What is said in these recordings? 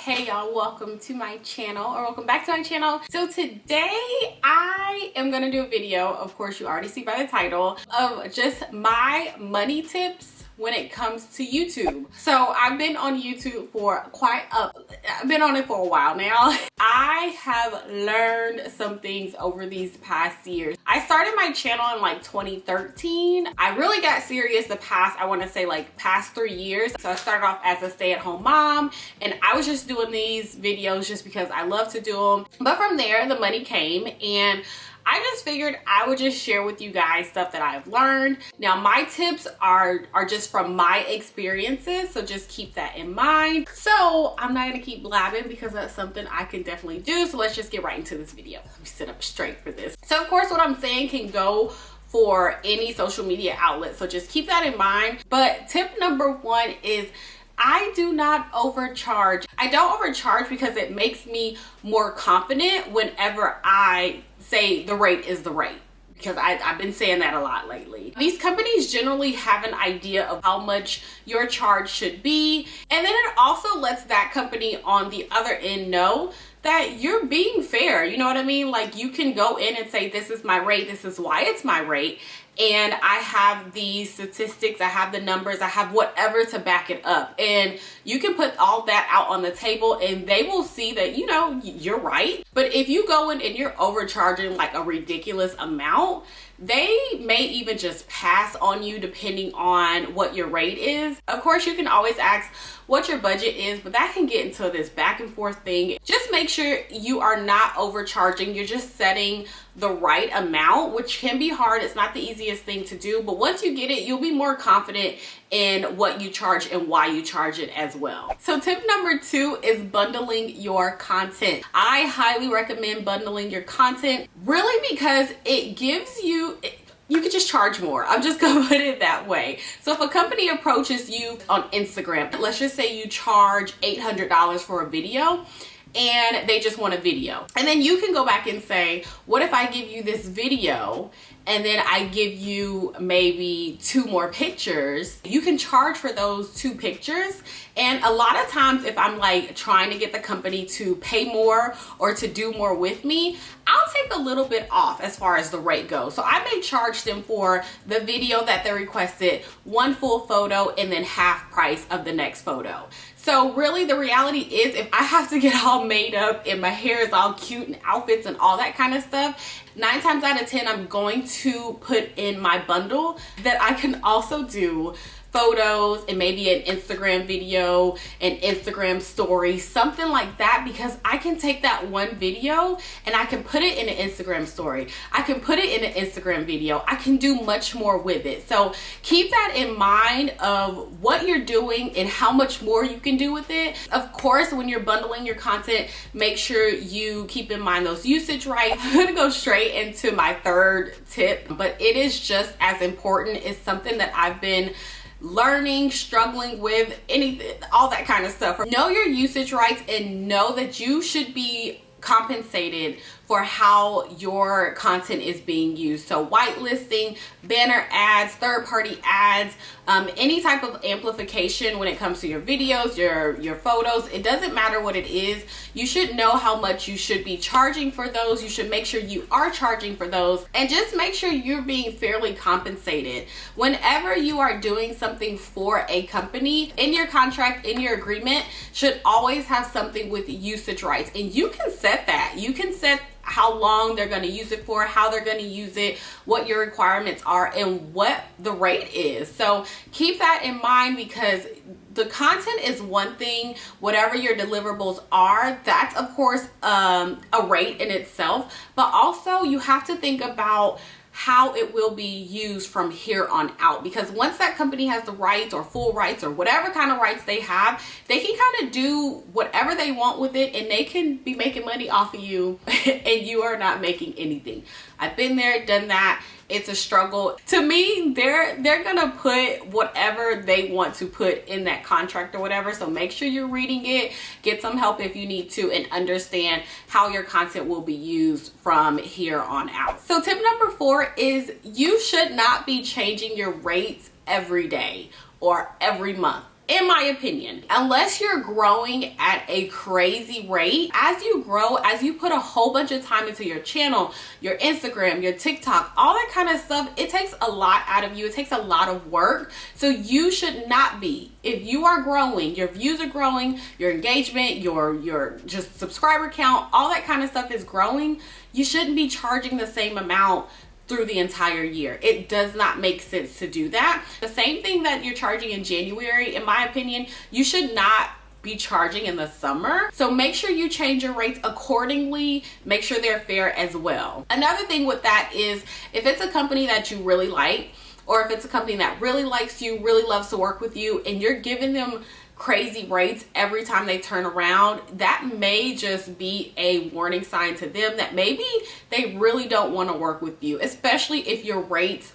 Hey y'all, welcome to my channel, or welcome back to my channel. So today I am gonna do a video, of course you already see by the title, of just my money tips when it comes to YouTube. So I've been on YouTube for I've been on it for a while now. I have learned some things over these past years. I started my channel in like 2013. I really got serious the past, I wanna say like past 3 years. So I started off as a stay-at-home mom and I was just doing these videos just because I love to do them. But from there, the money came and I just figured I would just share with you guys stuff that I've learned. Now my tips are just from my experiences, so just keep that in mind. So I'm not gonna keep blabbing because that's something I can definitely do. So let's just get right into this video. Let me sit up straight for this. So of course what I'm saying can go for any social media outlet, so just keep that in mind. But tip number one is I do not overcharge. I don't overcharge because it makes me more confident whenever I say the rate is the rate, because I've been saying that a lot lately. These companies generally have an idea of how much your charge should be, and then it also lets that company on the other end know that you're being fair. You know what I mean? Like you can go in and say, this is my rate, this is why it's my rate, and I have the statistics, I have the numbers, I have whatever to back it up. And you can put all that out on the table and they will see that, you know, you're right. But if you go in and you're overcharging like a ridiculous amount, they may even just pass on you depending on what your rate is. Of course, you can always ask what your budget is, but that can get into this back and forth thing. Just make sure you are not overcharging. You're just setting the right amount, which can be hard. It's not the easiest thing to do, but once you get it, you'll be more confident in what you charge and why you charge it as well. So tip number two is bundling your content. I highly recommend bundling your content, really, because it gives you can just charge more. I'm just gonna put it that way. So if a company approaches you on Instagram, let's just say you charge $800 for a video and they just want a video. And then you can go back and say, what if I give you this video and then I give you maybe 2 more pictures? You can charge for those 2 pictures. And a lot of times if I'm like trying to get the company to pay more or to do more with me, I'll take a little bit off as far as the rate goes. So I may charge them for the video that they requested, 1 full photo, and then half price of the next photo. So really the reality is, if I have to get all made up and my hair is all cute and outfits and all that kind of stuff, 9 times out of 10 I'm going to put in my bundle that I can also do photos and maybe an Instagram video, an Instagram story, something like that, because I can take that one video and I can put it in an Instagram story. I can put it in an Instagram video. I can do much more with it. So keep that in mind of what you're doing and how much more you can do with it. Of course, when you're bundling your content, make sure you keep in mind those usage rights. I'm gonna go straight into my third tip, but it is just as important. It's something that I've been learning, struggling with, anything, all that kind of stuff. Know your usage rights and know that you should be compensated for how your content is being used. So whitelisting, banner ads, third-party ads, any type of amplification when it comes to your videos, your photos, it doesn't matter what it is. You should know how much you should be charging for those. You should make sure you are charging for those, and just make sure you're being fairly compensated. Whenever you are doing something for a company, in your contract, in your agreement, should always have something with usage rights, and you can set that. You can set how long they're going to use it for, how they're going to use it, what your requirements are, and what the rate is. So keep that in mind, because the content is one thing, whatever your deliverables are, that's of course a rate in itself, but also you have to think about how it will be used from here on out, because once that company has the rights or full rights or whatever kind of rights they have, they can kind of do whatever they want with it, and they can be making money off of you and you are not making anything. I've been there, done that. It's a struggle. To me, they're gonna put whatever they want to put in that contract or whatever. So make sure you're reading it, get some help if you need to, and understand how your content will be used from here on out. So tip number 4 is you should not be changing your rates every day or every month. in my opinion. Unless you're growing at a crazy rate, as you grow, as you put a whole bunch of time into your channel, your Instagram, your TikTok, all that kind of stuff, it takes a lot out of you. It takes a lot of work. So you should not be. If you are growing, your views are growing, your engagement, your just subscriber count, all that kind of stuff is growing, you shouldn't be charging the same amount through the entire year. It does not make sense to do that. The same thing that you're charging in January, in my opinion, you should not be charging in the summer. So make sure you change your rates accordingly. Make sure they're fair as well. Another thing with that is if it's a company that you really like, or if it's a company that really likes you, really loves to work with you, and you're giving them crazy rates every time they turn around, that may just be a warning sign to them that maybe they really don't want to work with you, especially if your rates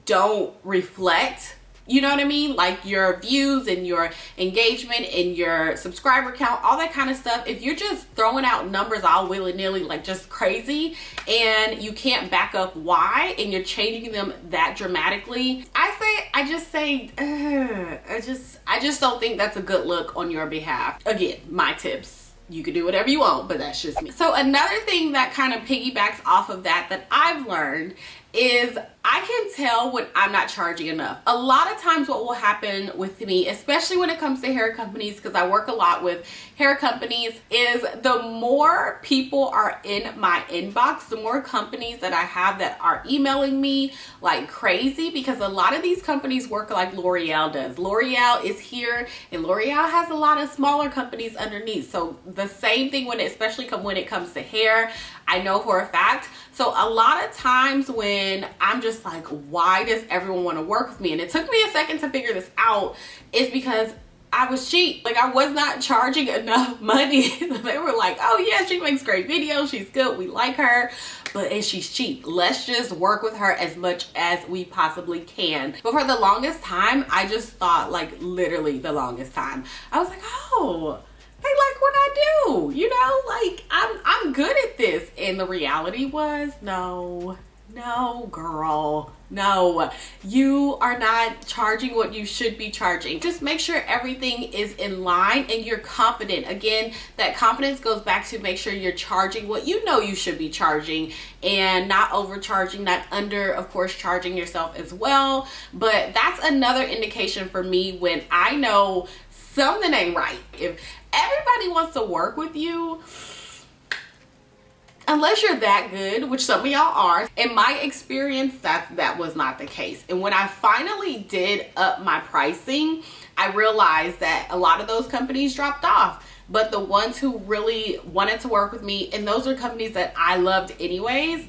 don't reflect, you know what I mean, like your views and your engagement and your subscriber count, all that kind of stuff. If you're just throwing out numbers all willy-nilly, like just crazy, and you can't back up why, and you're changing them that dramatically, I just don't think that's a good look on your behalf. Again, my tips. You can do whatever you want, but that's just me. So another thing that kind of piggybacks off of that I've learned is I can tell when I'm not charging enough. A lot of times what will happen with me, especially when it comes to hair companies, because I work a lot with hair companies, is the more people are in my inbox, the more companies that I have that are emailing me like crazy, because a lot of these companies work like L'Oreal does. L'Oreal is here, and L'Oreal has a lot of smaller companies underneath. So the same thing especially when it comes to hair, I know for a fact. So a lot of times when I'm just like, why does everyone want to work with me? And it took me a second to figure this out, is because I was cheap. Like, I was not charging enough money. They were like, oh yeah, she makes great videos, she's good, we like her, and she's cheap. Let's just work with her as much as we possibly can. But for the longest time, I just thought, like literally the longest time, I was like, oh, they like what I do, you know, like I'm good at this. And the reality was, no, girl, no, you are not charging what you should be charging. Just make sure everything is in line and you're confident. Again, that confidence goes back to make sure you're charging what you know you should be charging, and not overcharging, not under, of course, charging yourself as well. But that's another indication for me when I know something ain't right. If everybody wants to work with you, unless you're that good, which some of y'all are, in my experience, that was not the case. And when I finally did up my pricing, I realized that a lot of those companies dropped off. But the ones who really wanted to work with me, and those are companies that I loved anyways,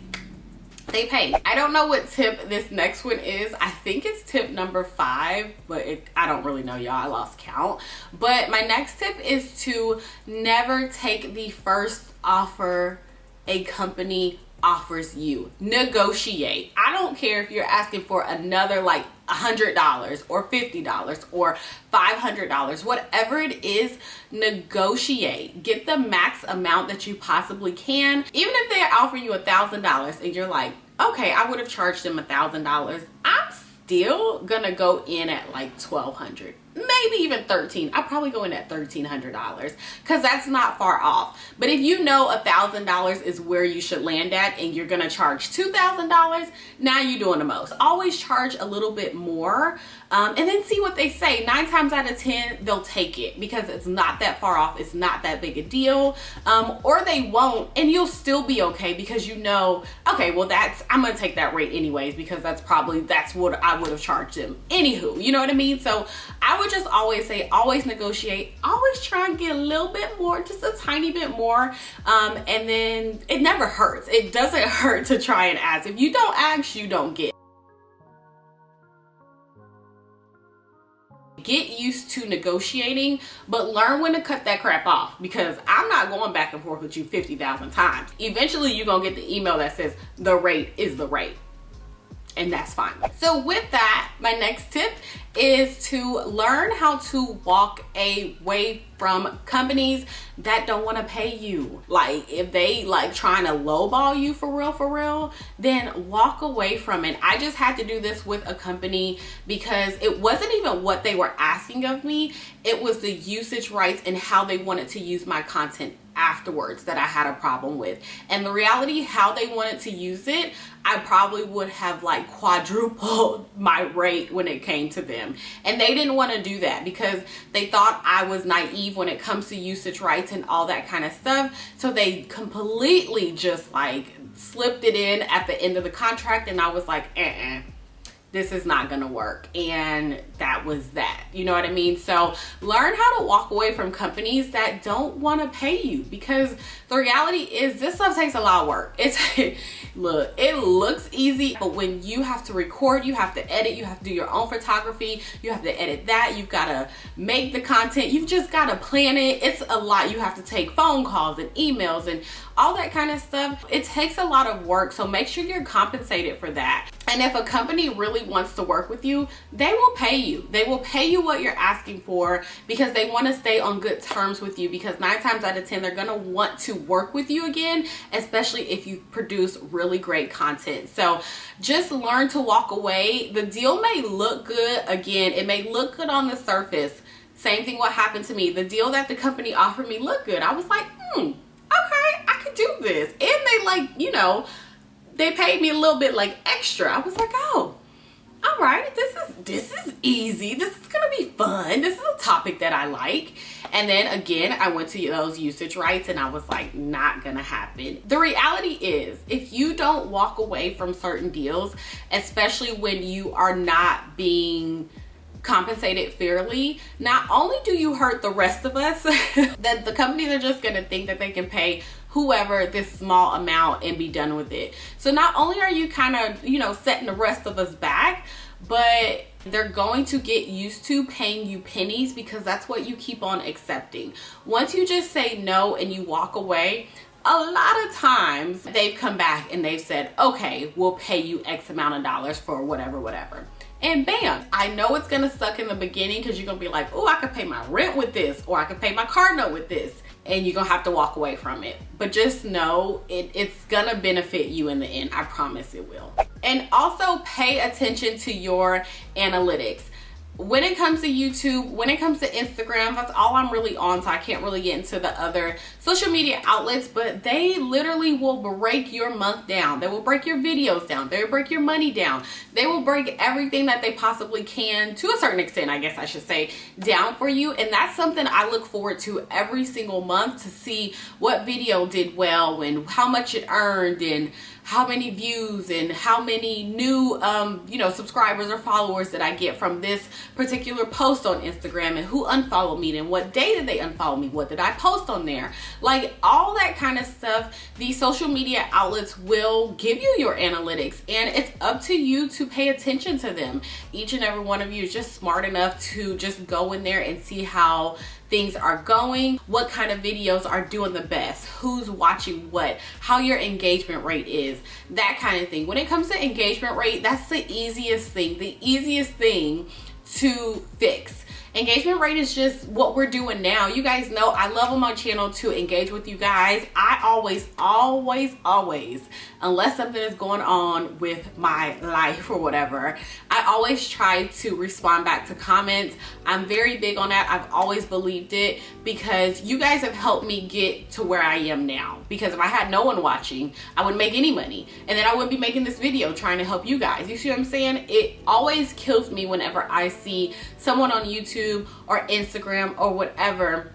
they paid. I don't know what tip this next one is. I think it's tip number 5, but I don't really know, y'all. I lost count. But my next tip is to never take the first offer a company offers you. Negotiate. I don't care if you're asking for another like $100 or $50 or $500, whatever it is, negotiate. Get the max amount that you possibly can. Even if they're offering you $1,000 and you're like, okay, I would have charged them $1,000, I'm still gonna go in at like $1,200. Maybe even $1,300. I'll probably go in at $1,300 because that's not far off. But if you know $1,000 is where you should land at and you're gonna charge $2,000, now you're doing the most. Always charge a little bit more, and then see what they say. 9 times out of 10, they'll take it because it's not that far off. It's not that big a deal, or they won't, and you'll still be okay because you know, okay, well I'm gonna take that rate anyways because that's what I would have charged them. Anywho, you know what I mean? So I would just always say, always negotiate, always try and get a little bit more, just a tiny bit more, and then it never hurts. It doesn't hurt to try and ask. If you don't ask, you don't get. Get used to negotiating, but learn when to cut that crap off, because I'm not going back and forth with you 50,000 times. Eventually you're gonna get the email that says the rate is the rate. and that's fine. So with that, my next tip is to learn how to walk away from companies that don't want to pay you. Like if they like trying to lowball you for real, then walk away from it. I just had to do this with a company because it wasn't even what they were asking of me. It was the usage rights and how they wanted to use my content afterwards that I had a problem with. And the reality, how they wanted to use it, I probably would have like quadrupled my rate when it came to them. And they didn't want to do that because they thought I was naive when it comes to usage rights and all that kind of stuff. So they completely just like slipped it in at the end of the contract, and I was like, this is not gonna work. And that was that, you know what I mean? So learn how to walk away from companies that don't want to pay you, because the reality is this stuff takes a lot of work. Look, it looks easy, but when you have to record, you have to edit, you have to do your own photography, you have to edit that, you've got to make the content, you've just got to plan it. It's a lot. You have to take phone calls and emails and all that kind of stuff. It takes a lot of work, so make sure you're compensated for that. And if a company really wants to work with you, they will pay you. They will pay you what you're asking for because they want to stay on good terms with you, because 9 times out of 10, they're going to want to work with you again, especially if you produce really great content. So just learn to walk away. The deal may look good. Again, it may look good on the surface. Same thing what happened to me. The deal that the company offered me looked good. I was like, okay, I could do this. And they like, you know, they paid me a little bit like extra. I was like, oh, all right, this is easy. This is gonna be fun. This is a topic that I like. And then again, I went to those usage rights and I was like, not gonna happen. The reality is, if you don't walk away from certain deals, especially when you are not being compensated fairly, not only do you hurt the rest of us, that the companies are just gonna think that they can pay whoever this small amount and be done with it. So not only are you kind of, you know, setting the rest of us back, but they're going to get used to paying you pennies because that's what you keep on accepting. Once you just say no and you walk away, a lot of times they've come back and they've said, okay, we'll pay you X amount of dollars for whatever. And bam, I know it's gonna suck in the beginning because you're gonna be like, oh, I could pay my rent with this, or I could pay my car note with this, and you're gonna have to walk away from it. But just know it's gonna benefit you in the end. I promise it will. And also pay attention to your analytics. When it comes to YouTube, when it comes to Instagram, that's all I'm really on, so I can't really get into the other social media outlets, but they literally will break your month down. They will break your videos down. They will break your money down. They will break everything that they possibly can, to a certain extent, I guess I should say, down for you. And that's something I look forward to every single month, to see what video did well and how much it earned and how many views and how many new subscribers or followers that I get from this particular post on Instagram, and who unfollowed me and what day did they unfollow me, what did I post on there, like all that kind of stuff. These social media outlets will give you your analytics, and it's up to you to pay attention to them. Each and every one of you is just smart enough to just go in there and see how things are going, what kind of videos are doing the best, who's watching what, how your engagement rate is, that kind of thing. When it comes to engagement rate, that's the easiest thing to fix. Engagement rate is just what we're doing now. You guys know I love on my channel to engage with you guys. I always, unless something is going on with my life or whatever, I always try to respond back to comments. I'm very big on that. I've always believed it, because you guys have helped me get to where I am now. Because if I had no one watching, I wouldn't make any money, and then I wouldn't be making this video trying to help you guys. You see what I'm saying? It always kills me whenever I see someone on YouTube or Instagram or whatever,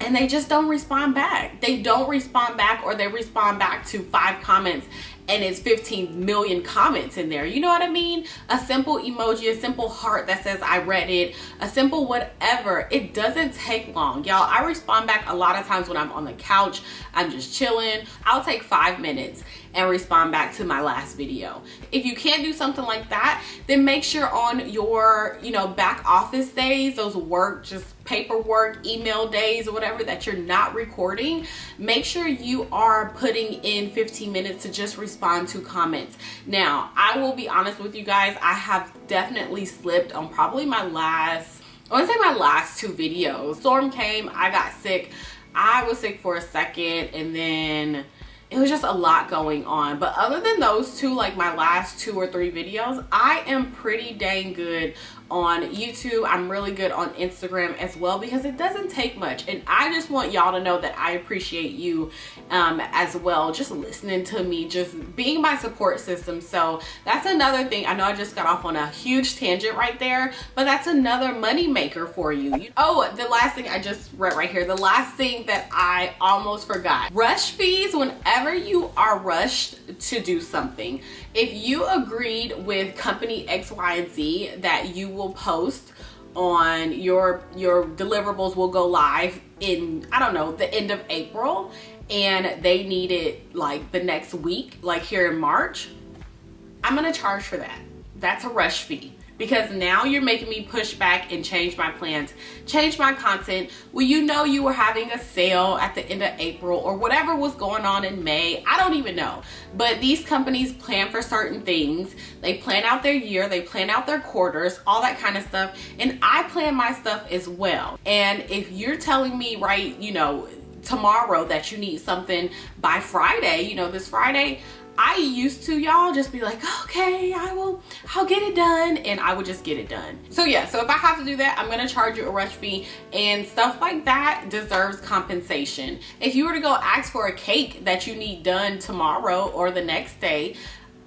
and they just don't respond back. They don't respond back, or they respond back to 5 comments and it's 15 million comments in there. You know what I mean? A simple emoji, a simple heart that says I read it, a simple whatever. It doesn't take long, y'all. I respond back a lot of times when I'm on the couch, I'm just chilling. I'll take 5 minutes and respond back to my last video. If you can't do something like that, then make sure on your, back office days, those work, just paperwork, email days or whatever, that you're not recording, make sure you are putting in 15 minutes to just respond respond to comments. Now, I will be honest with you guys, I have definitely slipped on probably my last 2 videos. Storm came, I got sick. I was sick for a second, and then it was just a lot going on. But other than those two, like my last 2 or 3 videos, I am pretty dang good on YouTube. I'm really good on Instagram as well, because it doesn't take much. And I just want y'all to know that I appreciate you as well, just listening to me, just being my support system. So that's another thing. I know I just got off on a huge tangent right there, but that's another money maker for you. Oh, the last thing I just read right here, the last thing that I almost forgot: rush fees. Whenever you are rushed to do something, if you agreed with company X, Y, and Z that you will post on your deliverables will go live in, I don't know, the end of April, and they need it like the next week, like here in March, I'm gonna charge for that. That's a rush fee, because now you're making me push back and change my plans, change my content. Well, you know, you were having a sale at the end of April or whatever was going on in May. I don't even know. But these companies plan for certain things. They plan out their year, they plan out their quarters, all that kind of stuff. And I plan my stuff as well. And if you're telling me, right, you know, tomorrow that you need something by Friday, you know, this Friday, I used to, y'all, just be like, okay, I'll get it done, and I would just get it done. So yeah, so if I have to do that, I'm gonna charge you a rush fee, and stuff like that deserves compensation. If you were to go ask for a cake that you need done tomorrow or the next day,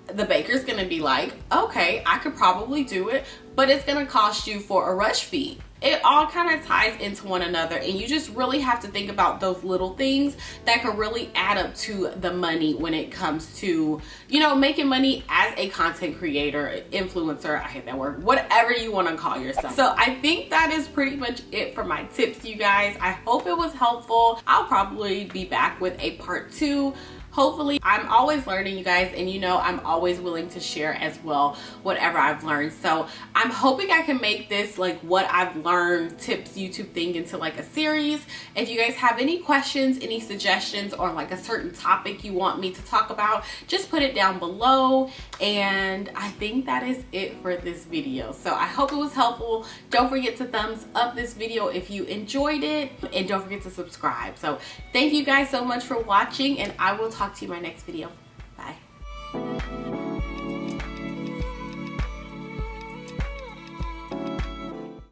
the baker's gonna be like, okay, I could probably do it, but it's gonna cost you for a rush fee. It all kind of ties into one another, and you just really have to think about those little things that can really add up to the money when it comes to, you know, making money as a content creator, influencer, I hate that word, whatever you want to call yourself. So I think that is pretty much it for my tips, you guys. I hope it was helpful. I'll probably be back with a part 2. Hopefully. I'm always learning, you guys, and you know I'm always willing to share as well whatever I've learned. So I'm hoping I can make this like what I've learned tips YouTube thing into like a series. If you guys have any questions, any suggestions, or like a certain topic you want me to talk about, just put it down below. And I think that is it for this video. So I hope it was helpful. Don't forget to thumbs up this video if you enjoyed it, and don't forget to subscribe. So thank you guys so much for watching, and I will talk to you in my next video. Bye.